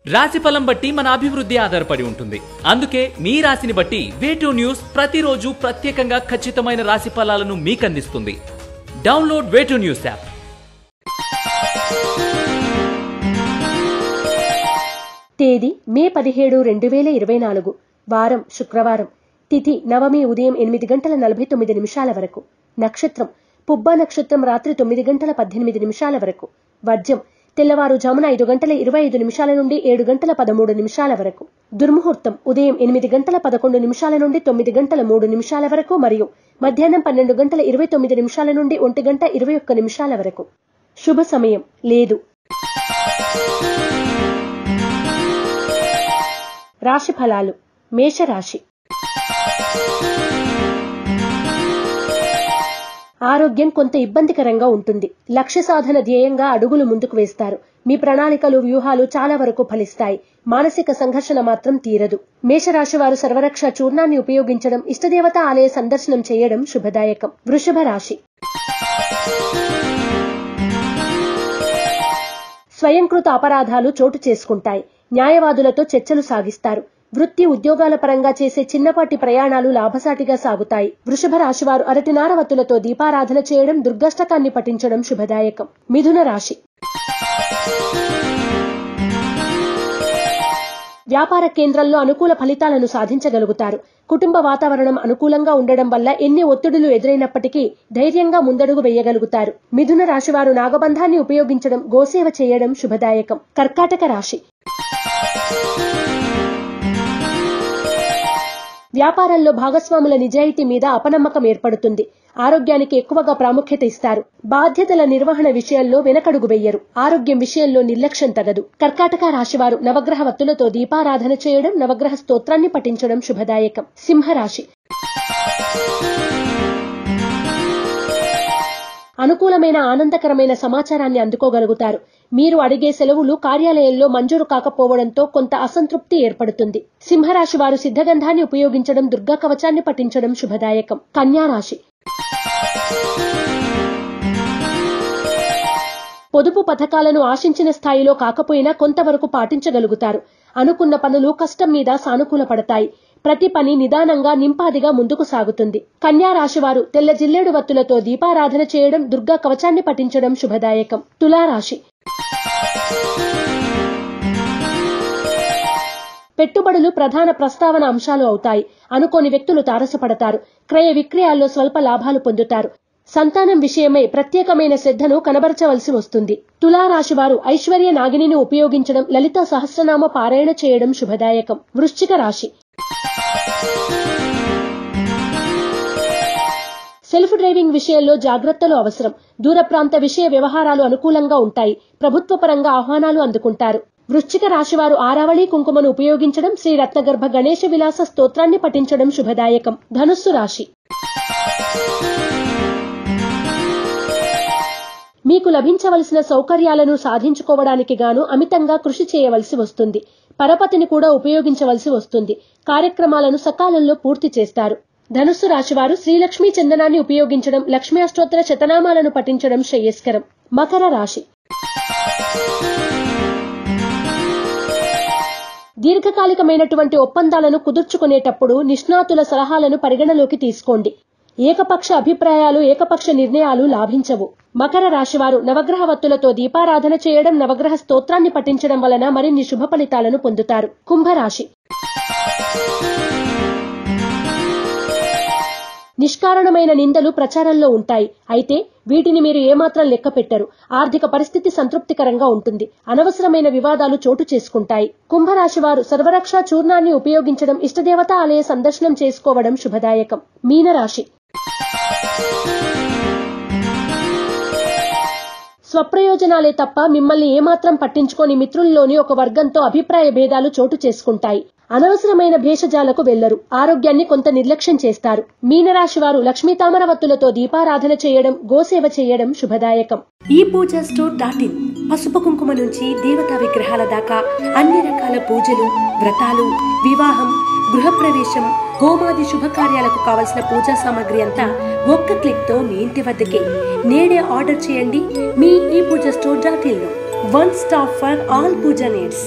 రాశిఫలం బట్టి మన అభివృద్ధి ఆధారపడి ఉంటుంది. అందుకే మీ రాశిని బట్టి వే2 న్యూస్ ప్రతిరోజు ప్రత్యేకంగా ఖచ్చితమైన రాశి ఫలాలను మీకు అందిస్తుంది. Download way two news app. తేదీ మే 17, 2024. వారం శుక్రవారం. తిథి నవమి ఉదయం 8:49 వరకు. నక్షత్రం పుబ్బ నక్షత్రం రాత్రి 9:18 వరకు. వర్జ్యం తెల్లవారుజామున 5:25 నుండి 7:13 వరకు. దుర్ముహూర్తం ఉదయం 8:11 నుండి 9:03 వరకు మరియు మధ్యాహ్నం 12:29 నుండి 1:21 వరకు. శుభ సమయం లేదు. రాశి ఫలాలు. మేషరాశి. ఆరోగ్యం కొంత ఇబ్బందికరంగా ఉంటుంది. లక్ష్య సాధన ధ్యేయంగా అడుగులు ముందుకు వేస్తారు. మీ ప్రణాళికలు వ్యూహాలు చాలా వరకు ఫలిస్తాయి. మానసిక సంఘర్షణ మాత్రం తీరదు. మేషరాశి వారు సర్వరక్ష చూర్ణాన్ని ఉపయోగించడం, ఇష్టదేవత ఆలయ సందర్శనం చేయడం శుభదాయకం. వృషభ రాశి. స్వయంకృత అపరాధాలు చోటు చేసుకుంటాయి. న్యాయవాదులతో చర్చలు సాగిస్తారు. వృత్తి ఉద్యోగాల పరంగా చేసే చిన్నపాటి ప్రయాణాలు లాభసాటిగా సాగుతాయి. వృషభ రాశివారు అరటినార వత్తులతో దీపారాధన చేయడం, దుర్గాష్టకాన్ని పఠించడం శుభదాయకం. మిథున రాశి. వ్యాపార కేంద్రంలో అనుకూల ఫలితాలను సాధించగలుగుతారు. కుటుంబ వాతావరణం అనుకూలంగా ఉండడం వల్ల ఎన్ని ఒత్తిడులు ఎదురైనప్పటికీ ధైర్యంగా ముందడుగు వేయగలుగుతారు. మిథున రాశివారు నాగబంధాన్ని ఉపయోగించడం, గోసేవ చేయడం శుభదాయకం. కర్కాటక రాశి. వ్యాపారంలో భాగస్వాముల నిజాయితీ మీద అపనమ్మకం ఏర్పడుతుంది. ఆరోగ్యానికి ఎక్కువగా ప్రాముఖ్యత ఇస్తారు. బాధ్యతల నిర్వహణ విషయంలో వెనకడుగు వెయ్యరు. ఆరోగ్యం విషయంలో నిర్లక్ష్యం తగదు. కర్కాటక రాశివారు నవగ్రహ వత్తులతో దీపారాధన చేయడం, నవగ్రహ స్తోత్రాన్ని పఠించడం శుభదాయకం. సింహరాశి. అనుకూలమైన ఆనందకరమైన సమాచారాన్ని అందుకోగలుగుతారు. మీరు అడిగే సెలవులు కార్యాలయంలో మంజూరు కాకపోవడంతో కొంత అసంతృప్తి ఏర్పడుతుంది. సింహరాశి వారు సిద్ధగంధాన్ని ఉపయోగించడం, దుర్గా కవచాన్ని పఠించడం శుభదాయకం. కన్యారాశి. పొదుపు పథకాలను ఆశించిన స్థాయిలో కాకపోయినా కొంతవరకు పాటించగలుగుతారు. అనుకున్న పనులు కష్టం మీద సానుకూల పడతాయి. ప్రతి పని నిదానంగా నింపాదిగా ముందుకు సాగుతుంది. కన్యా రాశివారు తెల్ల జిల్లేడు వత్తులతో దీపారాధన చేయడం, దుర్గా కవచాన్ని పఠించడం శుభదాయకం. తులారాశి. పెట్టుబడులు ప్రధాన ప్రస్తావన అంశాలు అవుతాయి. అనుకోని వ్యక్తులు తారసపడతారు. క్రయ విక్రయాల్లో స్వల్ప లాభాలు పొందుతారు. సంతానం విషయమై ప్రత్యేకమైన శ్రద్ధను కనబరచవలసి వస్తుంది. తులారాశి వారు ఐశ్వర్య నాగిని ఉపయోగించడం, లలిత సహస్రనామ పారాయణ చేయడం శుభదాయకం. వృశ్చిక రాశి. సెల్ఫ్ డ్రైవింగ్ విషయంలో జాగ్రత్తలు అవసరం. దూర ప్రాంత విషయ వ్యవహారాలు అనుకూలంగా ఉంటాయి. ప్రభుత్వ పరంగా ఆహ్వానాలు అందుకుంటారు. వృశ్చిక రాశివారు ఆరావళి కుంకుమను ఉపయోగించడం, శ్రీ రత్నగర్భ గణేశ విలాస స్తోత్రాన్ని పఠించడం శుభదాయకం. ధనుస్సు రాశి. మీకు లభించవలసిన సౌకర్యాలను సాధించుకోవడానికి గాను అమితంగా కృషి చేయవలసి వస్తుంది. పరపతిని కూడా ఉపయోగించవలసి వస్తుంది. కార్యక్రమాలను సకాలంలో పూర్తి చేస్తారు. ధనుస్సు రాశివారు శ్రీలక్ష్మీ చందనాన్ని ఉపయోగించడం, లక్ష్మీ అష్టోత్తర శతనామాలను పఠించడం శ్రేయస్కరం. మకర రాశి. దీర్ఘకాలికమైనటువంటి ఒప్పందాలను కుదుర్చుకునేటప్పుడు నిష్ణాతుల సలహాలను పరిగణలోకి తీసుకోండి. ఏకపక్ష అభిప్రాయాలు, ఏకపక్ష నిర్ణయాలు లాభించవు. మకర రాశివారు నవగ్రహ వత్తులతో దీపారాధన చేయడం, నవగ్రహ స్తోత్రాన్ని పఠించడం వలన మరిన్ని శుభ ఫలితాలను పొందుతారు. కుంభరాశి. నిష్కారణమైన నిందలు ప్రచారంలో ఉంటాయి. అయితే వీటిని మీరు ఏమాత్రం లెక్క పెట్టరు. ఆర్థిక పరిస్థితి సంతృప్తికరంగా ఉంటుంది. అనవసరమైన వివాదాలు చోటు చేసుకుంటాయి. కుంభరాశి వారు సర్వరక్ష చూర్ణాన్ని ఉపయోగించడం, ఇష్టదేవత ఆలయ సందర్శనం చేసుకోవడం శుభదాయకం. మీనరాశి. స్వప్రయోజనాలే తప్ప మిమ్మల్ని ఏమాత్రం పట్టించుకోని మిత్రుల్లోని ఒక వర్గంతో అభిప్రాయ భేదాలు చోటు చేసుకుంటాయి. అనవసరమైన భేషజాలకు వెళ్లరు. ఆరోగ్యాన్ని కొంత నిర్లక్ష్యం చేస్తారు. మీనరాశి వారు లక్ష్మీ తామర వత్తులతో దీపారాధన చేయడం, గోసేవ చేయడం శుభదాయకం. ePoojaStore.in పసుపు కుంకుమ నుంచి దేవతా విగ్రహాల దాకా అన్ని రకాల పూజలు, వ్రతాలు, వివాహం, గృహప్రవేశం, హోమాది శుభకార్యాలకు కావలసిన పూజా సామాగ్రి అంతా ఒక్క క్లిక్ తో మీ ఇంటి వద్దకే. నేడే ఆర్డర్ చేయండి మీ ePoojaStore.in లో. One stop for all puja needs.